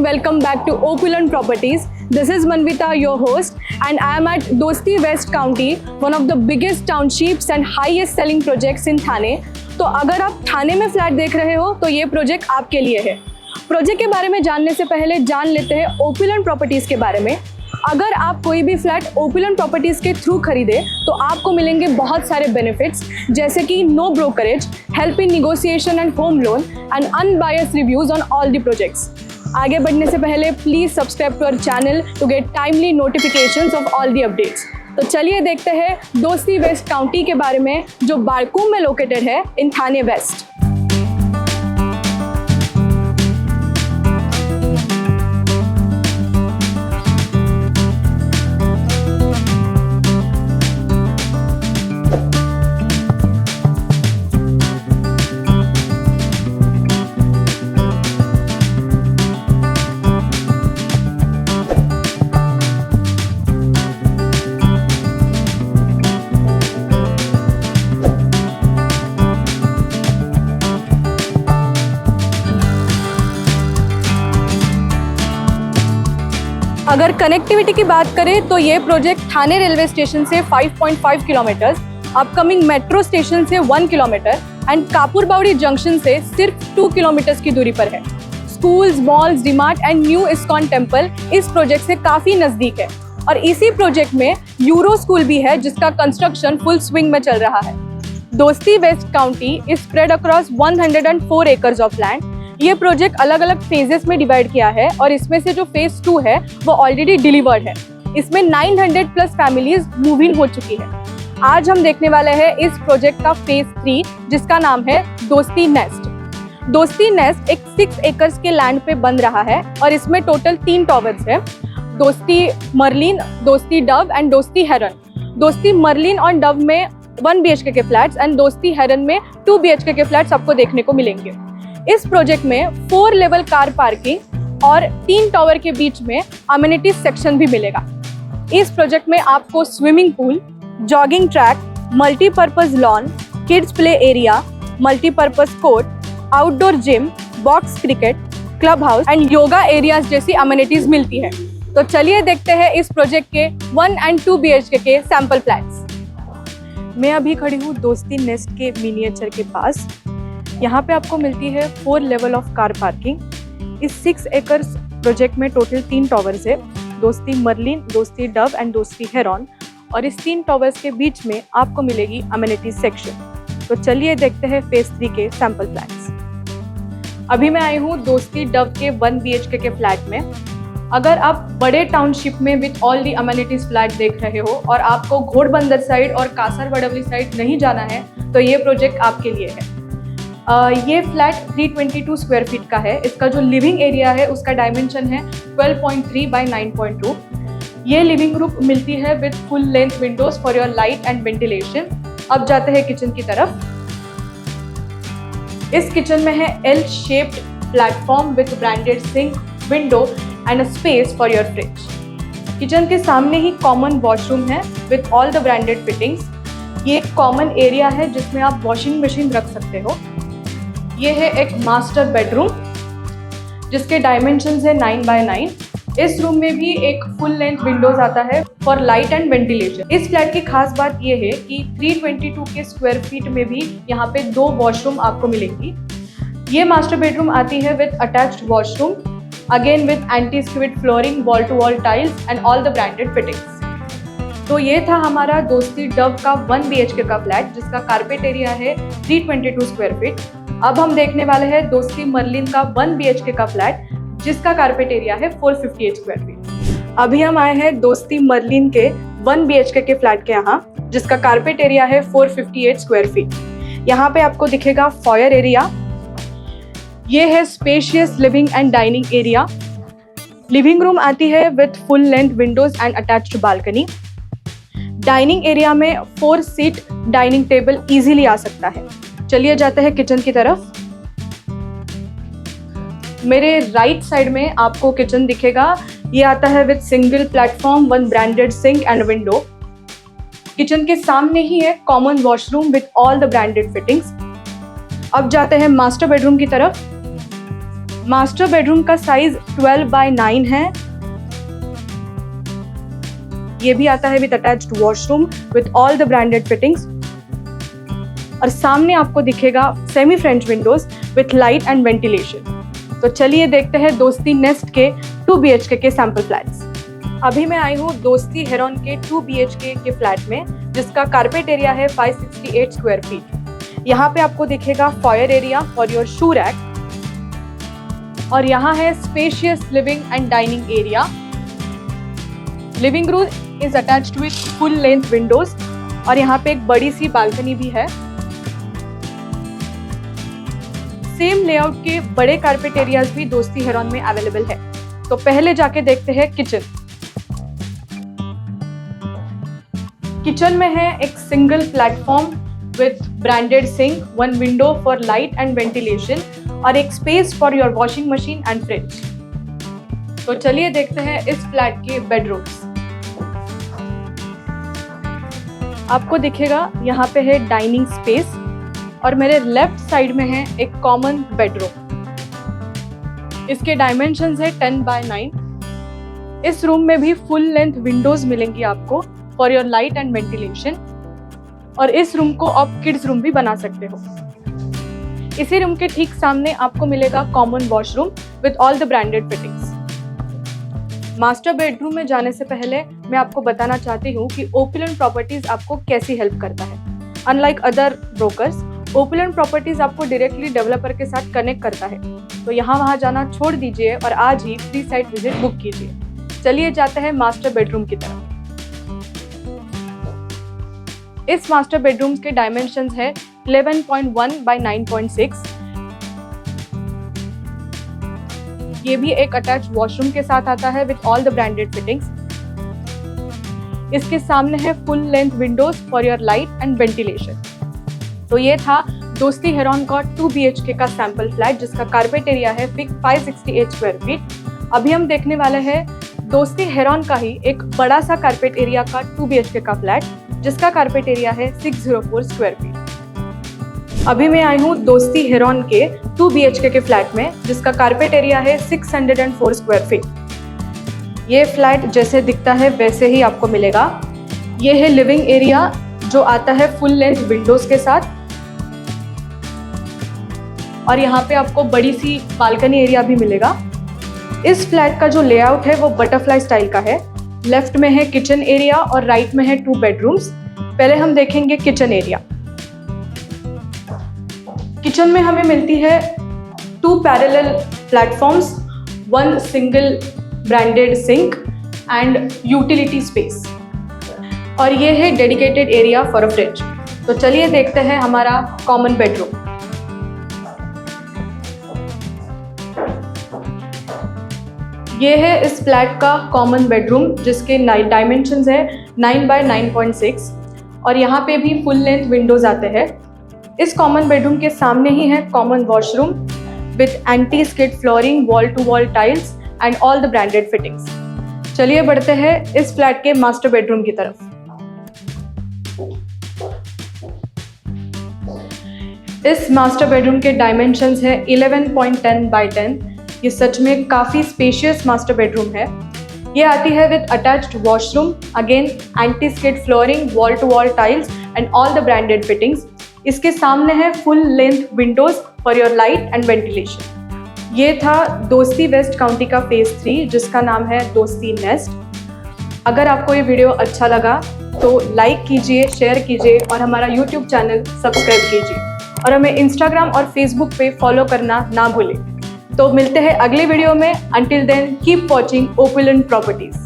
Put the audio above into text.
welcome back to Opulent Properties. This is Manvita, your host, and I am at Dosti West County, one of the biggest townships and highest selling projects in Thane. तो अगर आप थाने में flat देख रहे हो तो ये project आपके लिए है। प्रोजेक्ट के बारे में जानने से पहले जान लेते हैं ओपुलेंट प्रॉपर्टीज़ के बारे में। अगर आप कोई भी फ्लैट ओपुलेंट प्रॉपर्टीज़ के थ्रू खरीदे तो आपको मिलेंगे बहुत सारे बेनिफिट्स, जैसे कि no brokerage, help in negotiation and home loan and unbiased reviews on all the projects. आगे बढ़ने से पहले please subscribe to our channel to get timely notifications of all the updates. तो चलिए देखते हैं दोस्ती वेस्ट काउंटी के बारे में, जो बारकुम में लोकेटेड है इन थाने वेस्ट। अगर कनेक्टिविटी की बात करें तो ये प्रोजेक्ट थाने रेलवे स्टेशन से 5.5 किलोमीटर, अपकमिंग मेट्रो स्टेशन से 1 किलोमीटर एंड कापुरबावड़ी जंक्शन से सिर्फ 2 किलोमीटर की दूरी पर है। Schools, malls, DMart and new ISKCON temple इस प्रोजेक्ट से काफ़ी नज़दीक है और इसी प्रोजेक्ट में यूरो स्कूल भी है जिसका कंस्ट्रक्शन फुल स्विंग में चल रहा है। Dosti West County is spread across 104 acres of land. ये प्रोजेक्ट अलग अलग फेजेस में डिवाइड किया है और इसमें से जो फेज 2 है वो ऑलरेडी डिलीवर्ड है। इसमें 900 प्लस फैमिलीज मूव इन हो चुकी है। आज हम देखने वाले हैं इस प्रोजेक्ट का फेज 3, जिसका नाम है दोस्ती नेस्ट। दोस्ती नेस्ट एक 6 एकर्स के लैंड पे बन रहा है और इसमें टोटल 3 टॉवर्स है, दोस्ती मर्लिन, दोस्ती डव एंड दोस्ती हेरन। दोस्ती मर्लिन और डव में 1 BHK के फ्लैट्स एंड दोस्ती हेरन में 2 BHK के फ्लैट्स आपको देखने को मिलेंगे। इस प्रोजेक्ट में 4 लेवल कार पार्किंग और 3 टॉवर के बीच में अमेनिटीज सेक्शन भी मिलेगा। इस प्रोजेक्ट में आपको swimming pool, jogging track, multipurpose lawn, kids play area, multipurpose court, outdoor gym, box cricket, club house and yoga areas जैसी अमेनिटीज मिलती है। तो चलिए देखते हैं इस प्रोजेक्ट के 1 एंड 2 BHK के सैंपल फ्लैट्स। मैं अभी खड़ी हूँ दोस्ती नेस्ट के मिनिएचर के पास। यहाँ पे आपको मिलती है 4 लेवल ऑफ कार पार्किंग। इस 6 एकर्स प्रोजेक्ट में टोटल 3 टॉवर्स है, दोस्ती मर्लिन, दोस्ती डव एंड दोस्ती हेरॉन, और इस 3 टॉवर्स के बीच में आपको मिलेगी अमेनिटीज सेक्शन। तो चलिए देखते हैं फेज 3 के सैंपल फ्लैट्स। अभी मैं आई हूँ दोस्ती डव के 1 BHK के फ्लैट में। अगर आप बड़े टाउनशिप में with all the amenities flat देख रहे हो और आपको घोड़बंदर साइड और कासरवडवली साइड नहीं जाना है तो ये प्रोजेक्ट आपके लिए है। ये फ्लैट 322 स्क्वायर फीट का है। इसका जो लिविंग एरिया है उसका डायमेंशन है 12.3 बाई 9.2। ये लिविंग रूम मिलती है with full length windows for your light and ventilation. अब जाते हैं किचन की तरफ। इस किचन में है L shaped platform with branded sink, window and a space for your fridge. Kitchen के सामने ही कॉमन वॉशरूम है with all the branded fittings. ये एक कॉमन एरिया है जिसमें आप वॉशिंग मशीन रख सकते हो। ये है एक मास्टर बेडरूम जिसके डायमेंशंस है 9 बाय 9। इस रूम में भी एक फुल लेंथ विंडोज आता है फॉर लाइट एंड वेंटिलेशन। इस फ्लैट की खास बात ये है कि 322 के स्क्वायर फीट में भी यहाँ पे 2 वॉशरूम आपको मिलेंगी। ये मास्टर बेडरूम आती है with attached washroom, again with anti skid flooring, wall to wall tiles and all the branded fittings. तो ये था हमारा दोस्ती डव का 1 BHK का फ्लैट जिसका कारपेट एरिया है 322 स्क्वायर फीट। अब हम देखने वाले हैं दोस्ती मर्लिन का 1 BHK का फ्लैट जिसका कारपेट एरिया है 458 स्क्वायर फीट। अभी हम आए हैं दोस्ती मर्लिन के 1 BHK के फ्लैट के यहाँ जिसका कारपेट एरिया है 458 स्क्वायर फीट। यहाँ पे आपको दिखेगा फॉयर एरिया। ये है spacious living and dining area. Living room आती है with full length Windows and attached balcony. Dining area में 4 सीट डाइनिंग टेबल इजीली आ सकता है। चलिए जाते हैं किचन की तरफ। मेरे राइट साइड में आपको किचन दिखेगा। ये आता है with single platform, 1 branded sink and window. Kitchen के सामने ही है common washroom with all the branded fittings. अब जाते हैं मास्टर बेडरूम की तरफ। मास्टर बेडरूम का साइज 12x9 है। ये भी आता है with attached washroom with all the branded fittings. और सामने आपको दिखेगा semi French Windows with light and ventilation. तो चलिए देखते हैं दोस्ती नेस्ट के 2 BHK के सैंपल फ्लैट्स। अभी मैं आई हूँ दोस्ती हेरॉन के 2 BHK के फ्लैट में, जिसका कारपेट एरिया है 568 स्क्वायर फीट। यहाँ पे आपको दिखेगा foyer area for your shoe rack. और यहाँ है spacious living and dining area. Living room is attached with full length Windows और यहाँ पे एक बड़ी सी बालकनी भी है। सेम लेआउट के बड़े कारपेट एरियाज भी दोस्ती हेरॉन में अवेलेबल है। तो पहले जाके देखते हैं किचन। किचन में है एक single platform with branded sink, 1 window for light and ventilation और एक space for your washing machine and fridge. तो चलिए देखते हैं इस फ्लैट के बेडरूम्स। आपको दिखेगा यहाँ पे है डाइनिंग स्पेस और मेरे लेफ्ट साइड में है एक कॉमन बेडरूम। इसके डायमेंशंस है 10x9। इस रूम में भी फुल लेंथ विंडोज मिलेंगी आपको for your light and ventilation. और इस रूम को आप किड्स रूम भी बना सकते हो। इसी रूम के ठीक सामने आपको मिलेगा common washroom with all the branded fittings. Master bedroom में जाने से पहले मैं आपको बताना चाहती हूँ कि ओपुलेंट प्रॉपर्टीज आपको कैसी हेल्प करता है। Unlike other brokers, opulent properties आपको डायरेक्टली डेवलपर के साथ कनेक्ट करता है। तो यहाँ वहाँ जाना छोड़ दीजिए और आज ही फ्री साइट विजिट बुक कीजिए। चलिए जाते हैं मास्टर बेडरूम की तरफ। इस मास्टर बेडरूम के डायमेंशंस है 11.1 by 9.6। ये भी एक अटैच्ड वॉशरूम के साथ आता है with all the branded fittings. इसके सामने है full length windows for your light and ventilation. तो ये था दोस्ती हेरॉन का 2 BHK का सैंपल फ्लैट, जिसका कारपेट एरिया है 568 स्क्वायर फीट। अभी हम देखने वाले हैं दोस्ती हेरॉन का ही एक बड़ा सा कारपेट एरिया का 2 BHK का फ्लैट, जिसका कारपेट एरिया है 604 स्क्वायर फीट। अभी मैं आई हूँ दोस्ती हेरॉन के 2 BHK के फ्लैट में, जिसका कारपेट एरिया है 604 स्क्वायर फीट। ये फ्लैट जैसे दिखता है वैसे ही आपको मिलेगा। ये है लिविंग एरिया जो आता है फुल लेंथ विंडोज के साथ। और यहाँ पे आपको बड़ी सी बालकनी एरिया भी मिलेगा। इस फ्लैट का जो लेआउट है वो बटरफ्लाई स्टाइल का है। लेफ्ट में है किचन एरिया और राइट में है 2 बेडरूम्स। पहले हम देखेंगे किचन एरिया। किचन में हमें मिलती है 2 parallel platforms, 1 single branded sink and utility space. और ये है dedicated area for a fridge. तो चलिए देखते हैं हमारा कॉमन बेडरूम। ये है इस फ्लैट का कॉमन बेडरूम, जिसके डायमेंशंस है 9 by 9.6 और यहाँ पे भी फुल लेंथ विंडोज आते हैं। इस कॉमन बेडरूम के सामने ही है common washroom with anti skid flooring, wall to wall tiles and all the branded fittings. चलिए बढ़ते हैं इस फ्लैट के मास्टर बेडरूम की तरफ। इस मास्टर बेडरूम के डायमेंशंस है 11.10 by 10। ये सच में काफ़ी स्पेशियस मास्टर बेडरूम है। ये आती है with attached washroom, again anti skid flooring, wall to wall tiles and all the branded fittings. इसके सामने है full length windows for your light and ventilation. ये था दोस्ती वेस्ट काउंटी का फेज 3, जिसका नाम है दोस्ती नेस्ट। अगर आपको ये वीडियो अच्छा लगा तो लाइक कीजिए, शेयर कीजिए और हमारा यूट्यूब चैनल सब्सक्राइब कीजिए और हमें इंस्टाग्राम और फेसबुक पे फॉलो करना ना भूलें। तो मिलते हैं अगले वीडियो में। Until then keep watching Opulent properties.